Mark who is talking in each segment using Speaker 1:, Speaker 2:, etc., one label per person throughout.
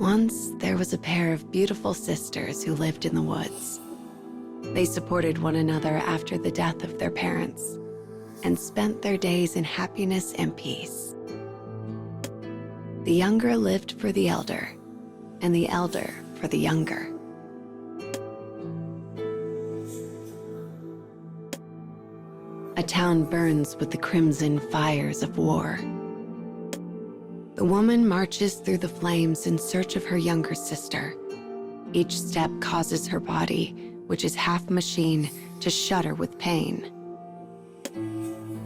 Speaker 1: Once, there was a pair of beautiful sisters who lived in the woods. They supported one another after the death of their parents and spent their days in happiness and peace. The younger lived for the elder, and the elder for the younger. A town burns with the crimson fires of war. The woman marches through the flames in search of her younger sister. Each step causes her body, which is half machine, to shudder with pain.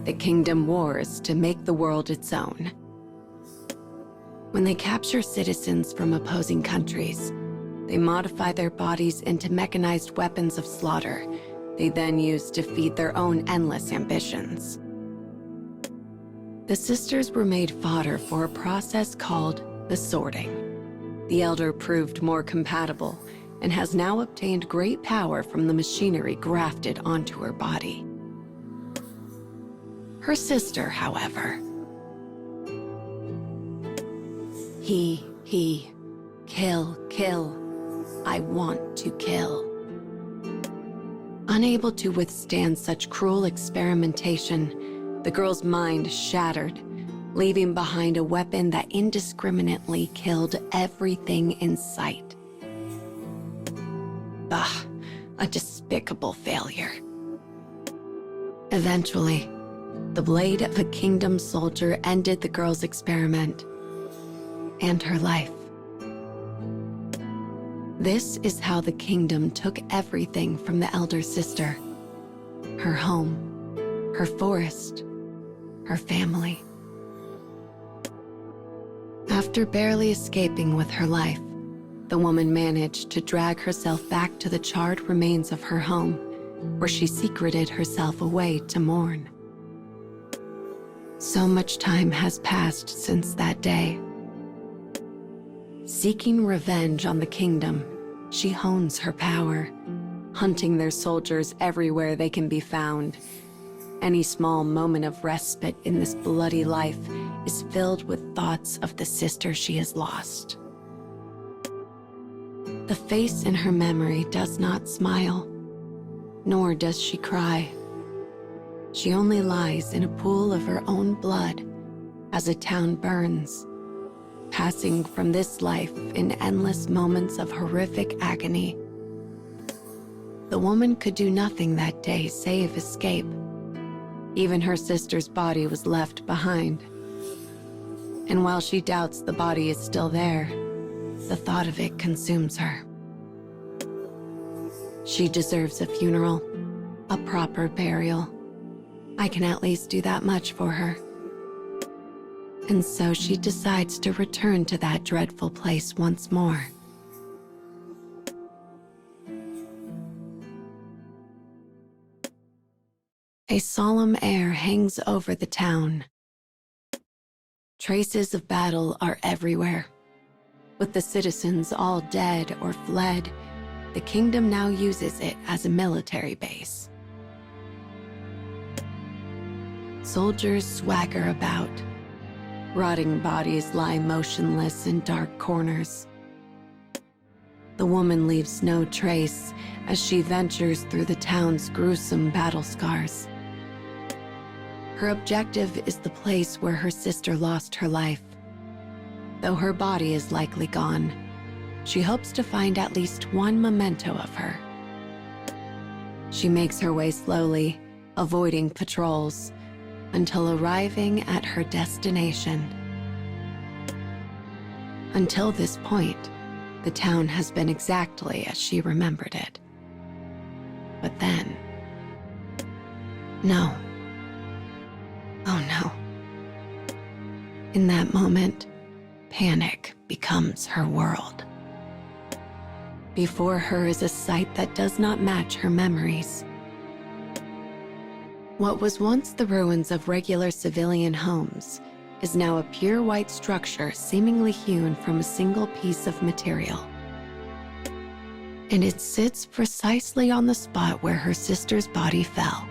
Speaker 1: The kingdom wars to make the world its own. When they capture citizens from opposing countries, they modify their bodies into mechanized weapons of slaughter they then use to feed their own endless ambitions. The sisters were made fodder for a process called the sorting. The elder proved more compatible and has now obtained great power from the machinery grafted onto her body. Her sister, however, he, kill, I want to kill. Unable to withstand such cruel experimentation, the girl's mind shattered, leaving behind a weapon that indiscriminately killed everything in sight. Bah, a despicable failure. Eventually, the blade of a kingdom soldier ended the girl's experiment and her life. This is how the kingdom took everything from the elder sister: her home, her forest, her family. After barely escaping with her life, the woman managed to drag herself back to the charred remains of her home, where she secreted herself away to mourn. So much time has passed since that day. Seeking revenge on the kingdom, she hones her power, hunting their soldiers everywhere they can be found. Any small moment of respite in this bloody life is filled with thoughts of the sister she has lost. The face in her memory does not smile, nor does she cry. She only lies in a pool of her own blood as a town burns, passing from this life in endless moments of horrific agony. The woman could do nothing that day save escape. Even her sister's body was left behind. And while she doubts the body is still there, the thought of it consumes her. She deserves a funeral, a proper burial. I can at least do that much for her. And so she decides to return to that dreadful place once more. A solemn air hangs over the town. Traces of battle are everywhere. With the citizens all dead or fled, the kingdom now uses it as a military base. Soldiers swagger about. Rotting bodies lie motionless in dark corners. The woman leaves no trace as she ventures through the town's gruesome battle scars. Her objective is the place where her sister lost her life. Though her body is likely gone, she hopes to find at least one memento of her. She makes her way slowly, avoiding patrols, until arriving at her destination. Until this point, the town has been exactly as she remembered it. But then, no. Oh no. In that moment, panic becomes her world. Before her is a sight that does not match her memories. What was once the ruins of regular civilian homes is now a pure white structure seemingly hewn from a single piece of material. And it sits precisely on the spot where her sister's body fell.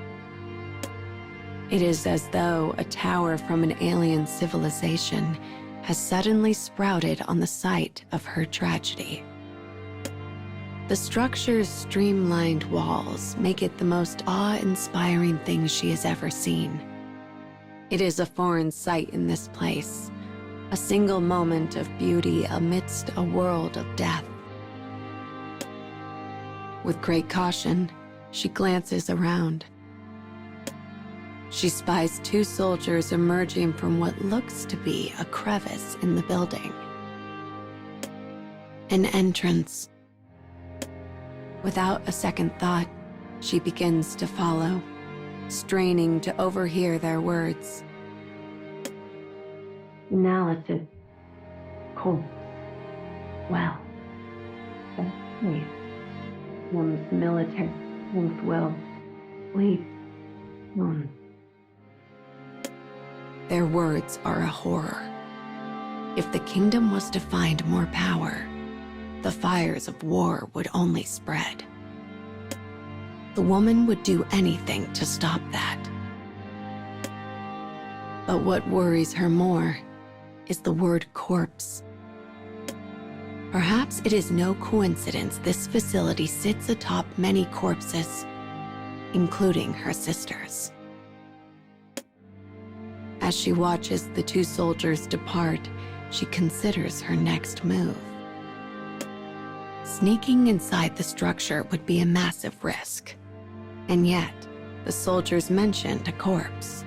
Speaker 1: It is as though a tower from an alien civilization has suddenly sprouted on the site of her tragedy. The structure's streamlined walls make it the most awe-inspiring thing she has ever seen. It is a foreign sight in this place, a single moment of beauty amidst a world of death. With great caution, she glances around. She spies two soldiers emerging from what looks to be a crevice in the building. An entrance. Without a second thought, she begins to follow, straining to overhear their words. Analysis. Cold. Well. Please. One's military strength will. Please. Their words are a horror. If the kingdom was to find more power, the fires of war would only spread. The woman would do anything to stop that. But what worries her more is the word corpse. Perhaps it is no coincidence this facility sits atop many corpses, including her sister's. As she watches the two soldiers depart, she considers her next move. Sneaking inside the structure would be a massive risk, and yet the soldiers mentioned a corpse.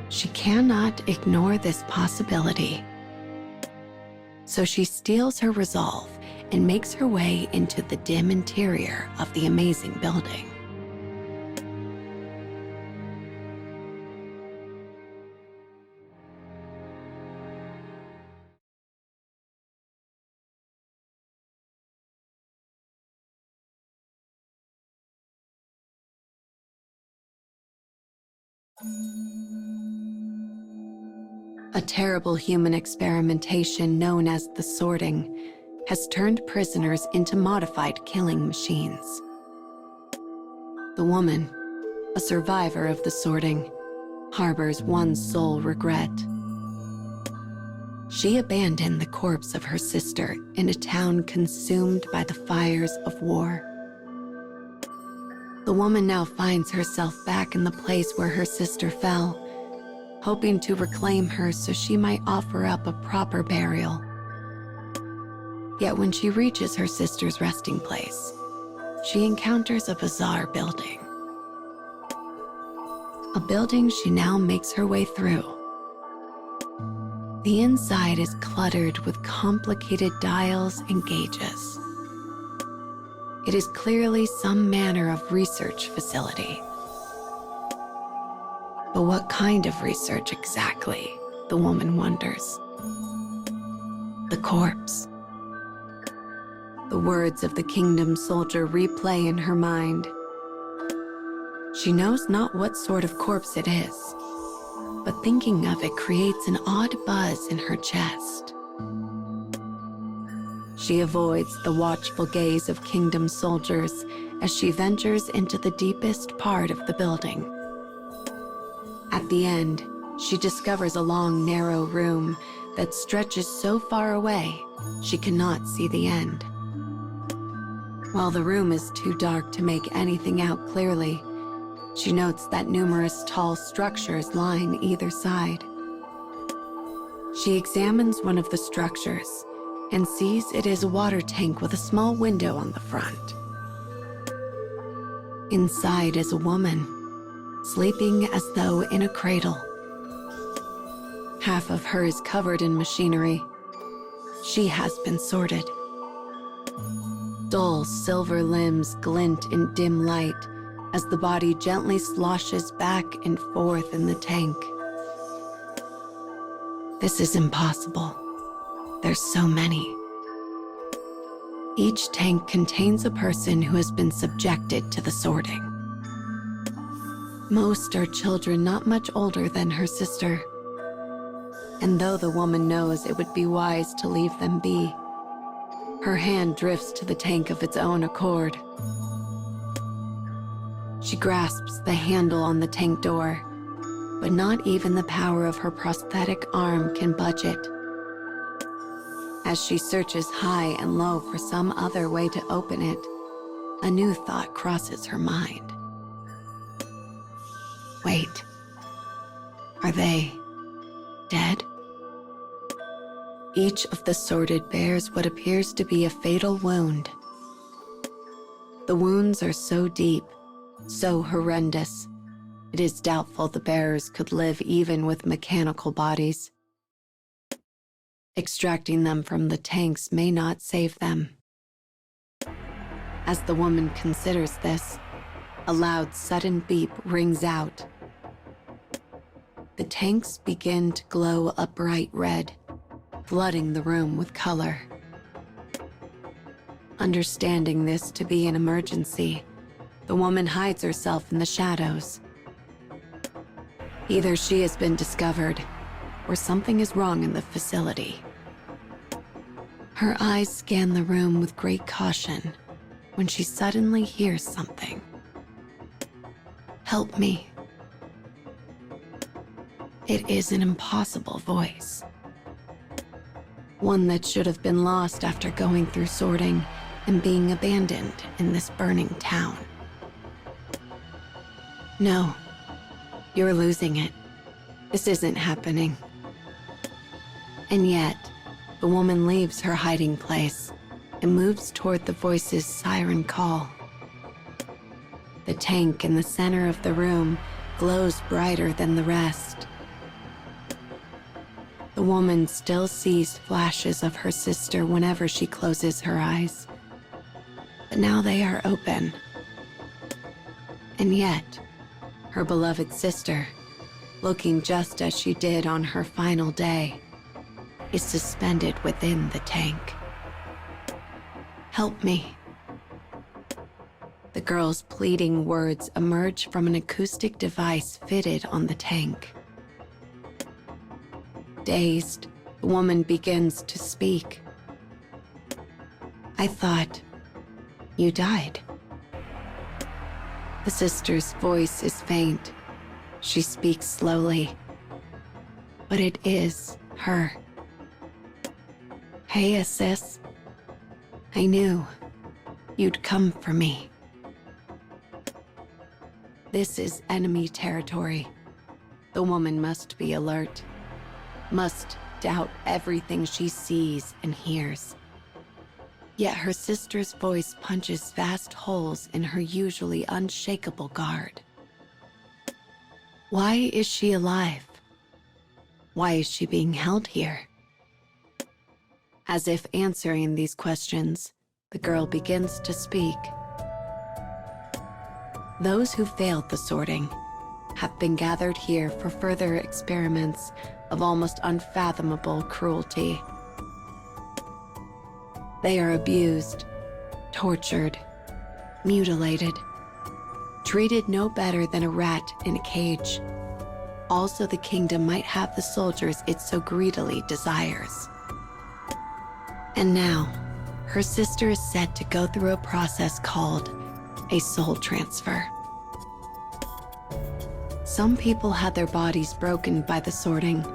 Speaker 1: She cannot ignore this possibility. So she steels her resolve and makes her way into the dim interior of the amazing building. A terrible human experimentation known as the sorting has turned prisoners into modified killing machines. The woman, a survivor of the sorting, harbors one sole regret. She abandoned the corpse of her sister in a town consumed by the fires of war. The woman now finds herself back in the place where her sister fell, hoping to reclaim her so she might offer up a proper burial. Yet when she reaches her sister's resting place, she encounters a bizarre building. A building she now makes her way through. The inside is cluttered with complicated dials and gauges. It is clearly some manner of research facility. But what kind of research exactly, the woman wonders. The corpse. The words of the kingdom soldier replay in her mind. She knows not what sort of corpse it is, but thinking of it creates an odd buzz in her chest. She avoids the watchful gaze of kingdom soldiers as she ventures into the deepest part of the building. At the end, she discovers a long, narrow room that stretches so far away she cannot see the end. While the room is too dark to make anything out clearly, she notes that numerous tall structures line either side. She examines one of the structures and sees it is a water tank with a small window on the front. Inside is a woman, sleeping as though in a cradle. Half of her is covered in machinery. She has been sorted. Dull silver limbs glint in dim light as the body gently sloshes back and forth in the tank. This is impossible. There's so many. Each tank contains a person who has been subjected to the sorting. Most are children not much older than her sister. And though the woman knows it would be wise to leave them be, her hand drifts to the tank of its own accord. She grasps the handle on the tank door, but not even the power of her prosthetic arm can budge it. As she searches high and low for some other way to open it, a new thought crosses her mind. Wait, are they dead? Each of the sorted bears what appears to be a fatal wound. The wounds are so deep, so horrendous, it is doubtful the bearers could live even with mechanical bodies. Extracting them from the tanks may not save them. As the woman considers this, a loud, sudden beep rings out. The tanks begin to glow a bright red, flooding the room with color. Understanding this to be an emergency, the woman hides herself in the shadows. Either she has been discovered, or something is wrong in the facility. Her eyes scan the room with great caution when she suddenly hears something. "Help me." It is an impossible voice. One that should have been lost after going through sorting and being abandoned in this burning town. "No, you're losing it. This isn't happening." And yet, the woman leaves her hiding place and moves toward the voice's siren call. The tank in the center of the room glows brighter than the rest. The woman still sees flashes of her sister whenever she closes her eyes, but now they are open. And yet, her beloved sister, looking just as she did on her final day, is suspended within the tank. "Help me." The girl's pleading words emerge from an acoustic device fitted on the tank. Dazed, the woman begins to speak. "I thought you died." The sister's voice is faint. She speaks slowly, but it is her. "Hey, sis. I knew you'd come for me." This is enemy territory. The woman must be alert, must doubt everything she sees and hears. Yet her sister's voice punches vast holes in her usually unshakable guard. Why is she alive? Why is she being held here? As if answering these questions, the girl begins to speak. Those who failed the sorting have been gathered here for further experiments of almost unfathomable cruelty. They are abused, tortured, mutilated, treated no better than a rat in a cage, all so the kingdom might have the soldiers it so greedily desires. And now, her sister is set to go through a process called a soul transfer. Some people had their bodies broken by the sorting,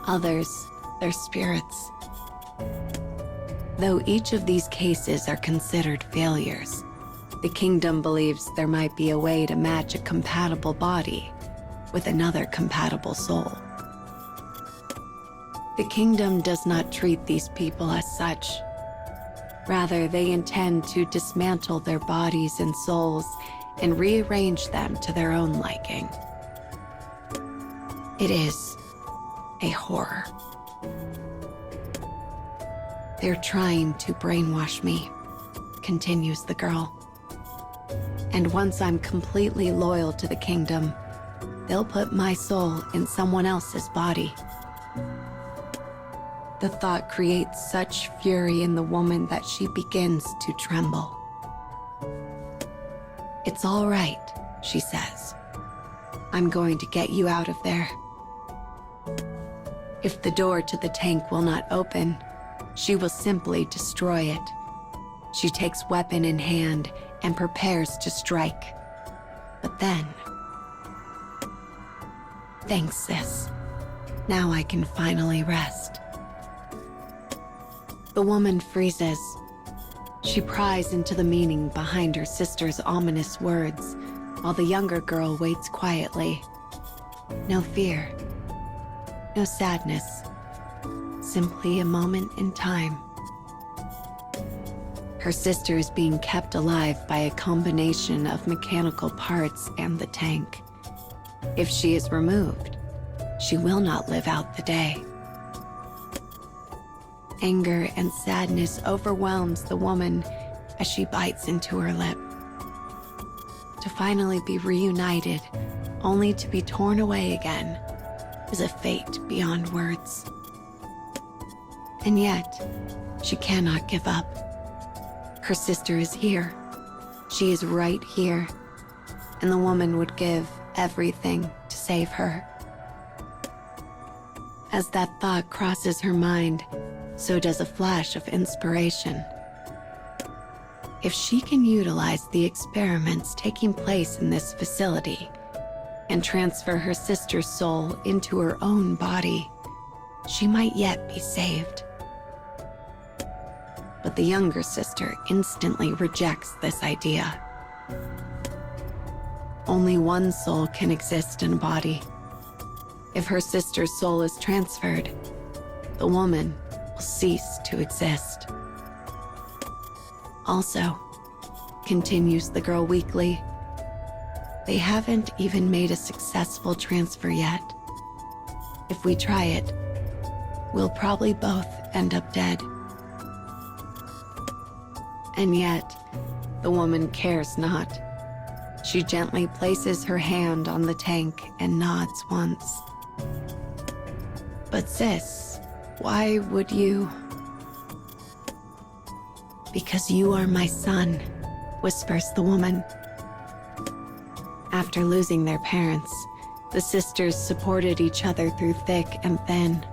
Speaker 1: others, their spirits. Though each of these cases are considered failures, the kingdom believes there might be a way to match a compatible body with another compatible soul. The kingdom does not treat these people as such. Rather, they intend to dismantle their bodies and souls and rearrange them to their own liking. It is a horror. "They're trying to brainwash me," continues the girl. "And once I'm completely loyal to the kingdom, they'll put my soul in someone else's body." The thought creates such fury in the woman that she begins to tremble. "It's all right," she says. "I'm going to get you out of there." If the door to the tank will not open, she will simply destroy it. She takes weapon in hand and prepares to strike. But then, Thanks, sis. Now I can finally rest. The woman freezes. She pries into the meaning behind her sister's ominous words, while the younger girl waits quietly. No fear, no sadness, simply a moment in time. Her sister is being kept alive by a combination of mechanical parts and the tank. If she is removed, she will not live out the day. Anger and sadness overwhelms the woman as she bites into her lip. To finally be reunited, only to be torn away again, is a fate beyond words. And yet, she cannot give up. Her sister is here. She is right here, and the woman would give everything to save her. As that thought crosses her mind, so does a flash of inspiration. If she can utilize the experiments taking place in this facility and transfer her sister's soul into her own body, she might yet be saved. But the younger sister instantly rejects this idea. Only one soul can exist in a body. If her sister's soul is transferred, the woman will cease to exist. Also, continues the girl weakly, they haven't even made a successful transfer yet. If we try it, we'll probably both end up dead. And yet, the woman cares not. She gently places her hand on the tank and nods once. But sis, why would you? Because you are my son, whispers the woman. After losing their parents, the sisters supported each other through thick and thin.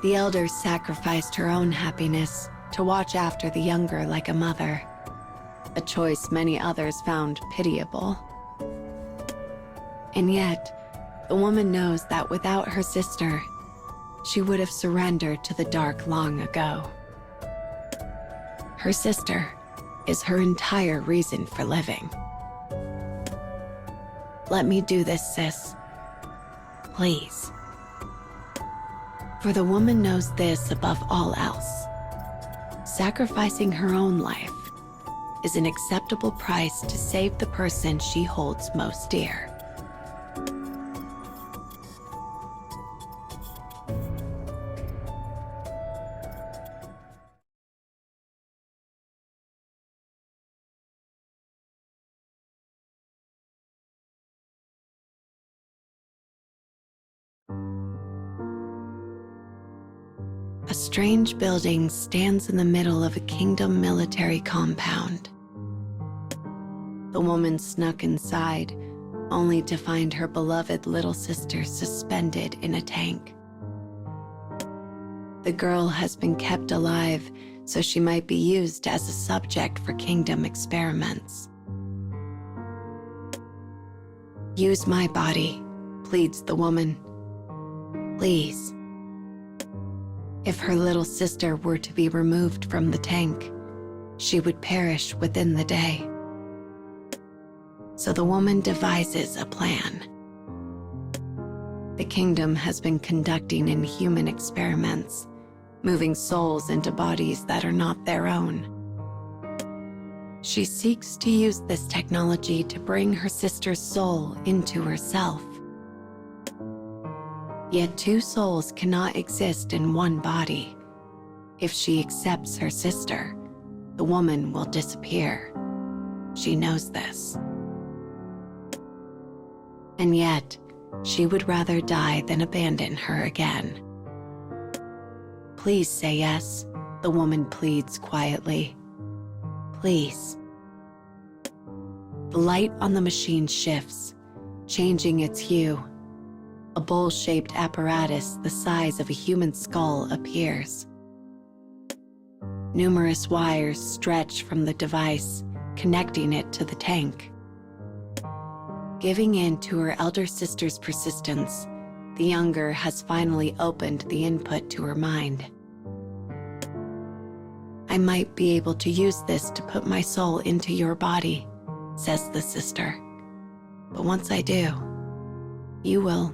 Speaker 1: The elder sacrificed her own happiness to watch after the younger like a mother, a choice many others found pitiable. And yet, the woman knows that without her sister, she would have surrendered to the dark long ago. Her sister is her entire reason for living. Let me do this, sis. Please. For the woman knows this above all else. Sacrificing her own life is an acceptable price to save the person she holds most dear. A strange building stands in the middle of a kingdom military compound. The woman snuck inside, only to find her beloved little sister suspended in a tank. The girl has been kept alive so she might be used as a subject for kingdom experiments. Use my body, pleads the woman. Please. If her little sister were to be removed from the tank, she would perish within the day. So the woman devises a plan. The kingdom has been conducting inhuman experiments, moving souls into bodies that are not their own. She seeks to use this technology to bring her sister's soul into herself. Yet two souls cannot exist in one body. If she accepts her sister, the woman will disappear. She knows this. And yet, she would rather die than abandon her again. Please say yes, the woman pleads quietly. Please. The light on the machine shifts, changing its hue. A bowl-shaped apparatus the size of a human skull appears. Numerous wires stretch from the device, connecting it to the tank. Giving in to her elder sister's persistence, the younger has finally opened the input to her mind. "I might be able to use this to put my soul into your body," says the sister. "But once I do, you will."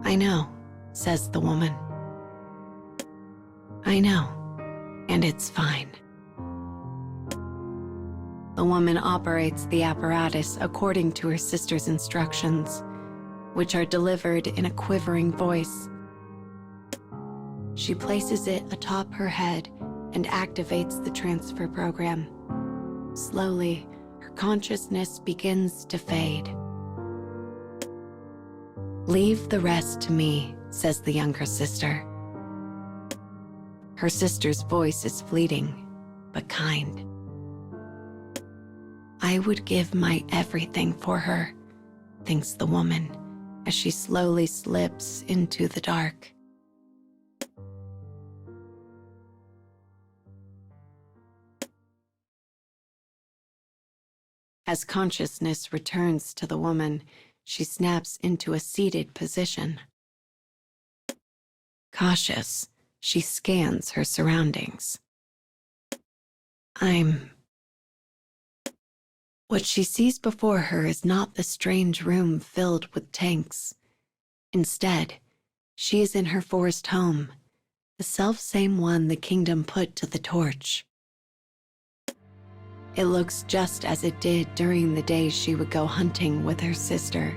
Speaker 1: "I know," says the woman. "I know, and it's fine." The woman operates the apparatus according to her sister's instructions, which are delivered in a quivering voice. She places it atop her head and activates the transfer program. Slowly, her consciousness begins to fade. "Leave the rest to me," says the younger sister. Her sister's voice is fleeting, but kind. "I would give my everything for her," thinks the woman as she slowly slips into the dark. As consciousness returns to the woman, she snaps into a seated position. Cautious, she scans her surroundings. What she sees before her is not the strange room filled with tanks. Instead, she is in her forest home, the self-same one the kingdom put to the torch. It looks just as it did during the days she would go hunting with her sister.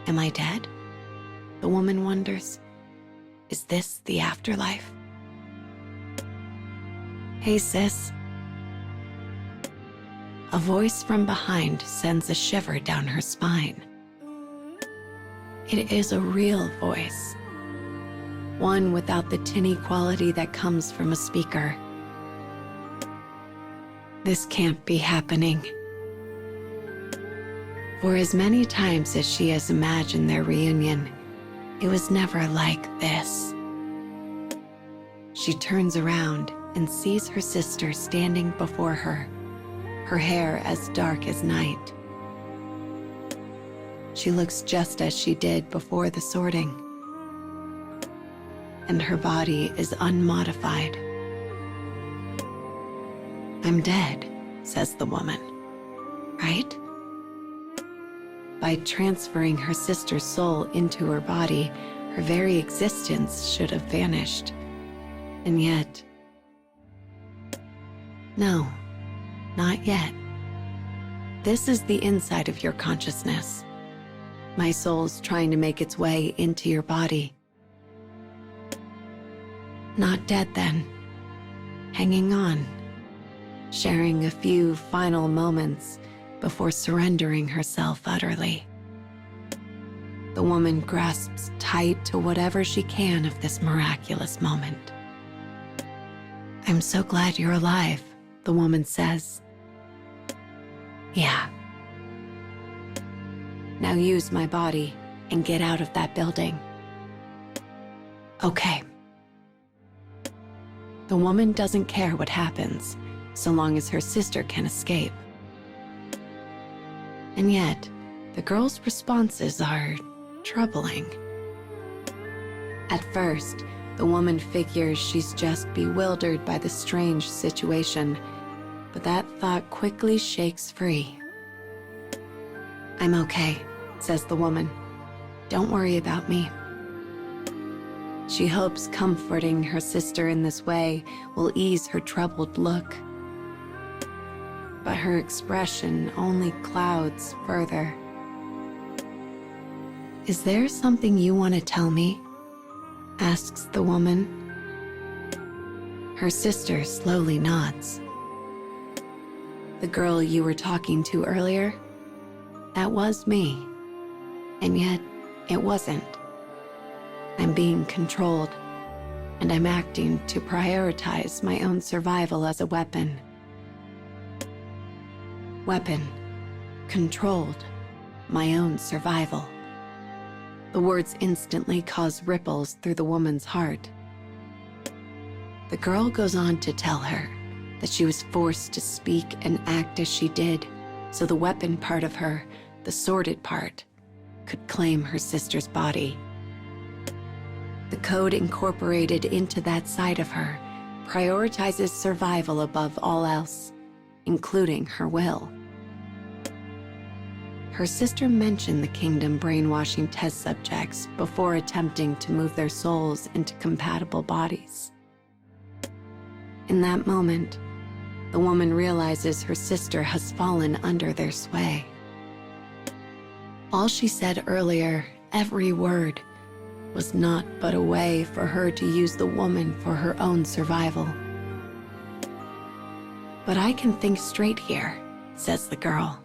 Speaker 1: Am I dead? The woman wonders. Is this the afterlife? Hey, sis. A voice from behind sends a shiver down her spine. It is a real voice, one without the tinny quality that comes from a speaker. This can't be happening. For as many times as she has imagined their reunion, it was never like this. She turns around and sees her sister standing before her, her hair as dark as night. She looks just as she did before the sorting, and her body is unmodified. I'm dead, says the woman, right? By transferring her sister's soul into her body, her very existence should have vanished. And yet, no, not yet. This is the inside of your consciousness. My soul's trying to make its way into your body. Not dead then, hanging on, sharing a few final moments before surrendering herself utterly. The woman grasps tight to whatever she can of this miraculous moment. I'm so glad you're alive, the woman says. Yeah. Now use my body and get out of that building. Okay. The woman doesn't care what happens, so long as her sister can escape. And yet, the girl's responses are troubling. At first, the woman figures she's just bewildered by the strange situation, but that thought quickly shakes free. I'm okay, says the woman. Don't worry about me. She hopes comforting her sister in this way will ease her troubled look. But her expression only clouds further. Is there something you want to tell me? Asks the woman. Her sister slowly nods. The girl you were talking to earlier? That was me. And yet, it wasn't. I'm being controlled, and I'm acting to prioritize my own survival as a weapon. Weapon, controlled, my own survival. The words instantly cause ripples through the woman's heart. The girl goes on to tell her that she was forced to speak and act as she did so the weapon part of her, the sordid part, could claim her sister's body. The code incorporated into that side of her prioritizes survival above all else, including her will. Her sister mentioned the kingdom brainwashing test subjects before attempting to move their souls into compatible bodies. In that moment, the woman realizes her sister has fallen under their sway. All she said earlier, every word, was not but a way for her to use the woman for her own survival. "But I can think straight here," says the girl.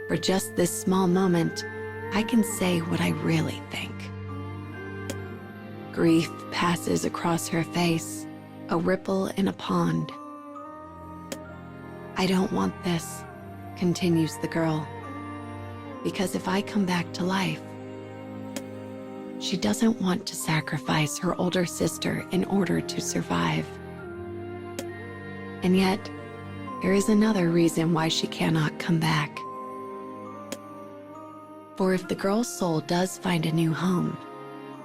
Speaker 1: "For just this small moment, I can say what I really think." Grief passes across her face, a ripple in a pond. "I don't want this," continues the girl, "because if I come back to life..." She doesn't want to sacrifice her older sister in order to survive. And yet, there is another reason why she cannot come back. For if the girl's soul does find a new home,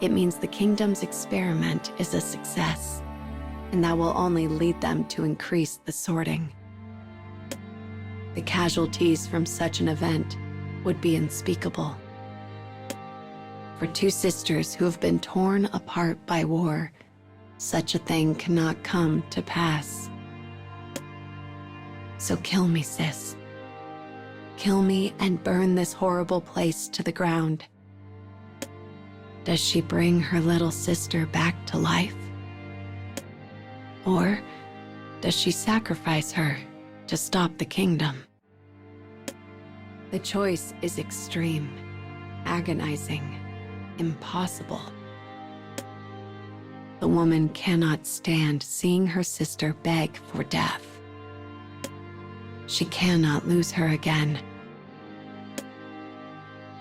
Speaker 1: it means the kingdom's experiment is a success, and that will only lead them to increase the sorting. The casualties from such an event would be unspeakable. For two sisters who have been torn apart by war, such a thing cannot come to pass. So kill me, sis. Kill me and burn this horrible place to the ground. Does she bring her little sister back to life? Or does she sacrifice her to stop the kingdom? The choice is extreme, agonizing, impossible. The woman cannot stand seeing her sister beg for death. She cannot lose her again.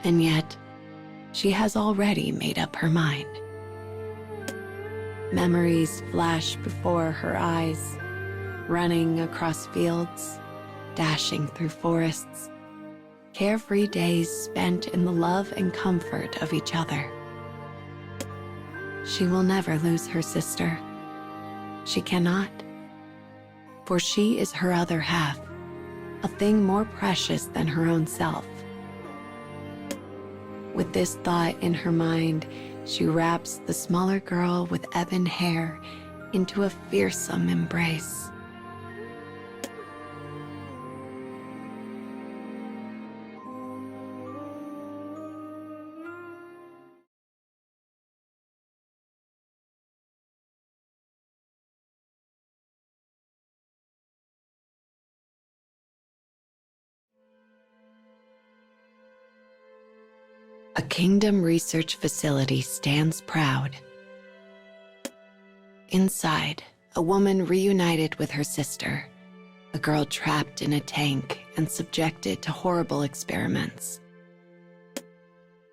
Speaker 1: And yet, she has already made up her mind. Memories flash before her eyes, running across fields, dashing through forests, carefree days spent in the love and comfort of each other. She will never lose her sister. She cannot, for she is her other half, a thing more precious than her own self. With this thought in her mind, she wraps the smaller girl with ebon hair into a fearsome embrace. A kingdom research facility stands proud. Inside, a woman reunited with her sister, a girl trapped in a tank and subjected to horrible experiments.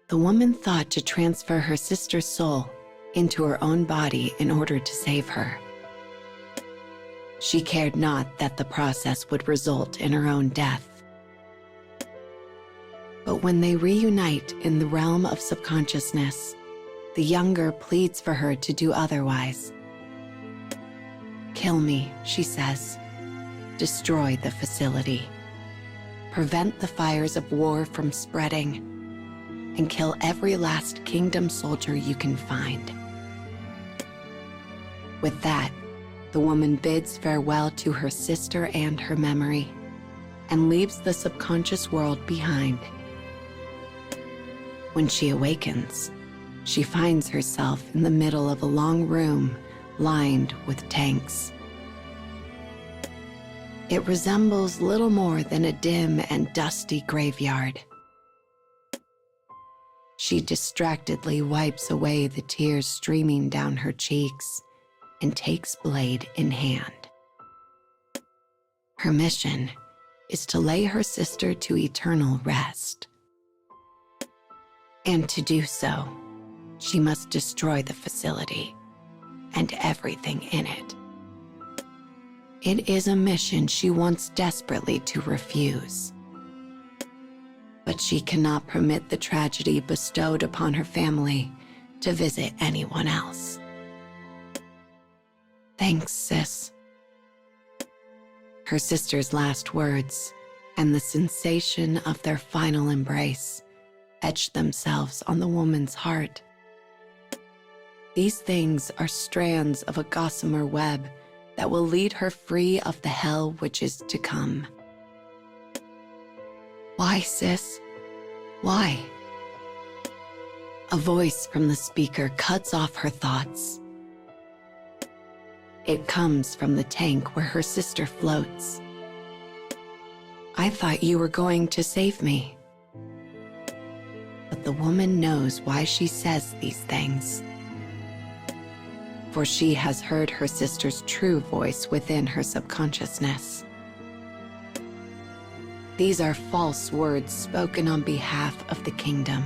Speaker 1: The woman thought to transfer her sister's soul into her own body in order to save her. She cared not that the process would result in her own death. But when they reunite in the realm of subconsciousness, the younger pleads for her to do otherwise. "Kill me," she says. "Destroy the facility. Prevent the fires of war from spreading, and kill every last kingdom soldier you can find." With that, the woman bids farewell to her sister and her memory, and leaves the subconscious world behind. When she awakens, she finds herself in the middle of a long room lined with tanks. It resembles little more than a dim and dusty graveyard. She distractedly wipes away the tears streaming down her cheeks and takes blade in hand. Her mission is to lay her sister to eternal rest. And to do so, she must destroy the facility and everything in it. It is a mission she wants desperately to refuse, but she cannot permit the tragedy bestowed upon her family to visit anyone else. Thanks, sis. Her sister's last words and the sensation of their final embrace etched themselves on the woman's heart. These things are strands of a gossamer web that will lead her free of the hell which is to come. Why, sis? Why? A voice from the speaker cuts off her thoughts. It comes from the tank where her sister floats. I thought you were going to save me. But the woman knows why she says these things. For she has heard her sister's true voice within her subconsciousness. These are false words spoken on behalf of the kingdom.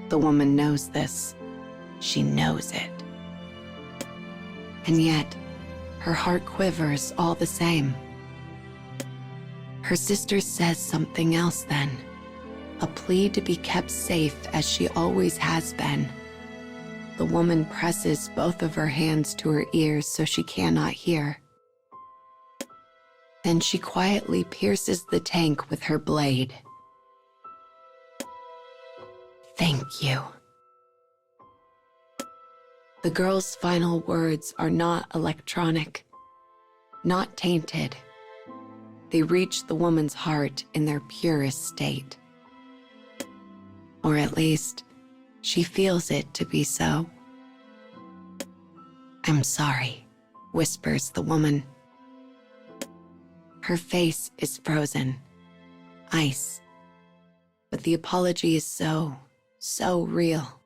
Speaker 1: The woman knows this. She knows it. And yet, her heart quivers all the same. Her sister says something else then, a plea to be kept safe as she always has been. The woman presses both of her hands to her ears so she cannot hear. Then she quietly pierces the tank with her blade. Thank you. The girl's final words are not electronic, not tainted. They reach the woman's heart in their purest state. Or at least, she feels it to be so. I'm sorry, whispers the woman. Her face is frozen, ice. But the apology is so real.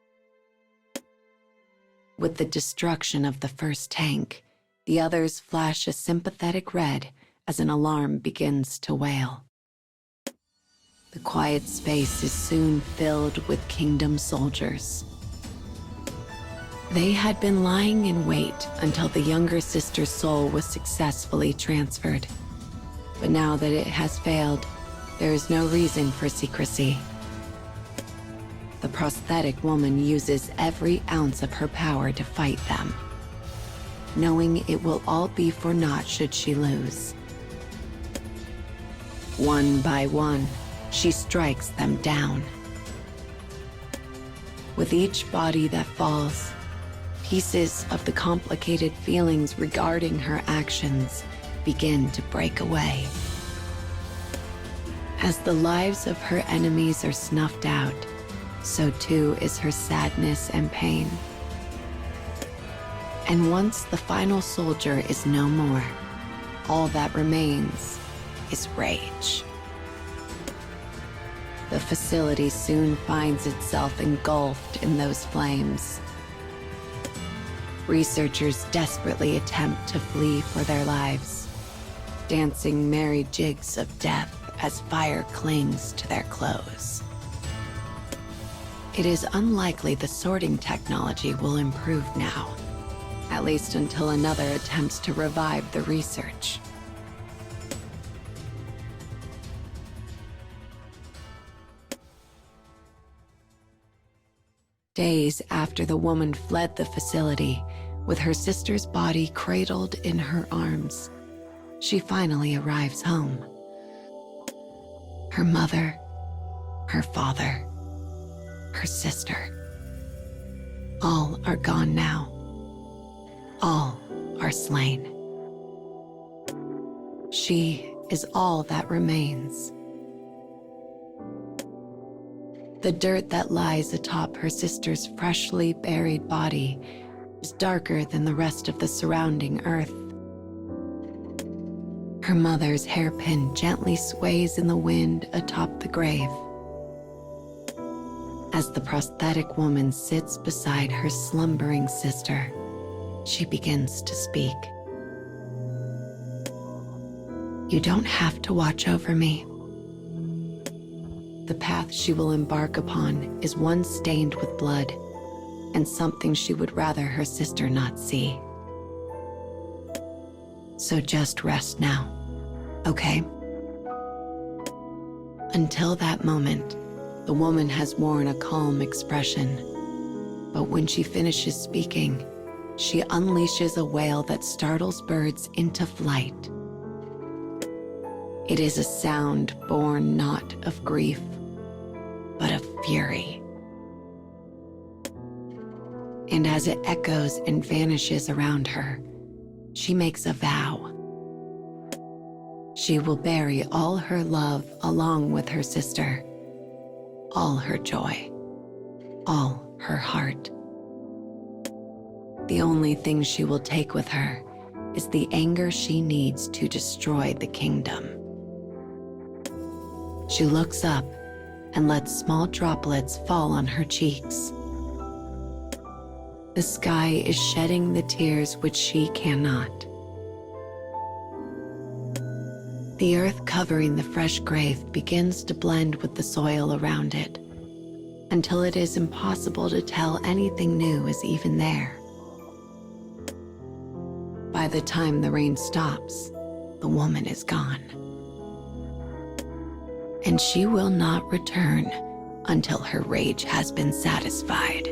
Speaker 1: With the destruction of the first tank, the others flash a sympathetic red as an alarm begins to wail. The quiet space is soon filled with kingdom soldiers. They had been lying in wait until the younger sister's soul was successfully transferred. But now that it has failed, there is no reason for secrecy. The prosthetic woman uses every ounce of her power to fight them, knowing it will all be for naught should she lose. One by one, she strikes them down. With each body that falls, pieces of the complicated feelings regarding her actions begin to break away. As the lives of her enemies are snuffed out, so too is her sadness and pain. And once the final soldier is no more, all that remains is rage. The facility soon finds itself engulfed in those flames. Researchers desperately attempt to flee for their lives, dancing merry jigs of death as fire clings to their clothes. It is unlikely the sorting technology will improve now, at least until another attempts to revive the research. Days after the woman fled the facility, with her sister's body cradled in her arms, she finally arrives home. Her mother, her father, her sister, all are gone now. All are slain. She is all that remains. The dirt that lies atop her sister's freshly buried body is darker than the rest of the surrounding earth. Her mother's hairpin gently sways in the wind atop the grave. As the prosthetic woman sits beside her slumbering sister, she begins to speak. You don't have to watch over me. The path she will embark upon is one stained with blood, and something she would rather her sister not see. So just rest now, okay? Until that moment, the woman has worn a calm expression. But when she finishes speaking, she unleashes a wail that startles birds into flight. It is a sound born not of grief, but of fury. And as it echoes and vanishes around her, she makes a vow. She will bury all her love along with her sister, all her joy, all her heart. The only thing she will take with her is the anger she needs to destroy the kingdom. She looks up and lets small droplets fall on her cheeks. The sky is shedding the tears which she cannot. The earth covering the fresh grave begins to blend with the soil around it, until it is impossible to tell anything new is even there. By the time the rain stops, the woman is gone. And she will not return until her rage has been satisfied.